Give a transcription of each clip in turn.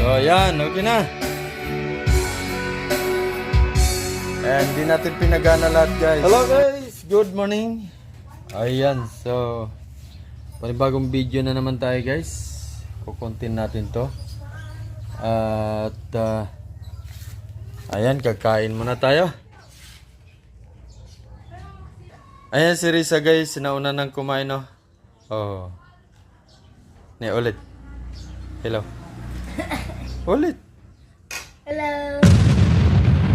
So ayan, okay na. And di natin pinagana lahat guys. Hello guys, good morning. Ayan, so panibagong video na naman tayo guys. Kukuntin natin to. At ayan, kakain muna tayo. Ayan si Risa guys, sinauna nang kumain no. Oh. Ne ulit. Hello. Ulit. Hello.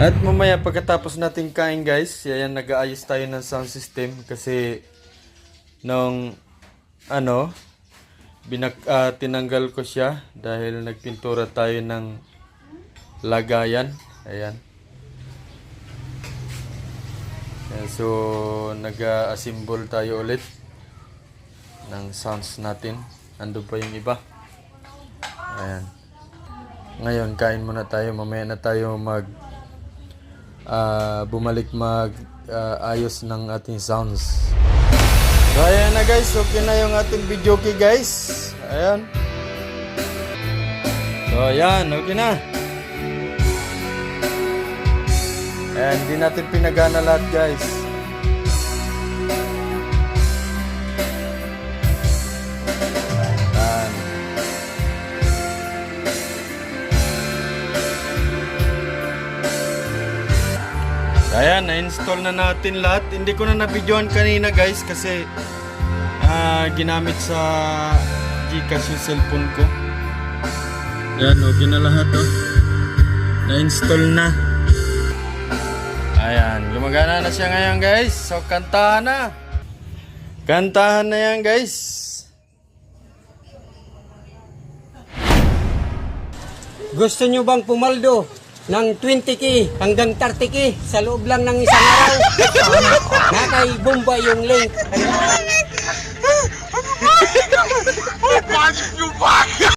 At mamaya pagkatapos natin kain guys, ayan nag-aayos tayo ng sound system kasi nung tinanggal ko siya dahil nagpintura tayo ng lagayan. Ayan. So nag-assemble tayo ulit ng sounds natin. Ando pa yung iba. Ayan. Ngayon kain muna tayo, mamaya na tayo bumalik ayos ng ating sounds. So ayan na guys, okay na yung ating video key guys. Ayan. So ayan, okay na. Ayan, di natin pinagana lahat guys. Ayan. Ayan, na-install na natin lahat. Hindi ko na na-videoan kanina guys kasi ginamit sa Gcash yung cellphone ko. Ayan, okay na lahat oh. Na-install na. Ayan, gumagana na siya ngayon guys. So, kantahan na. Kantahan na yan guys. Gusto nyo bang pumaldo ng 20k hanggang 30k sa loob lang ng isang araw? Nakay bomba yung link.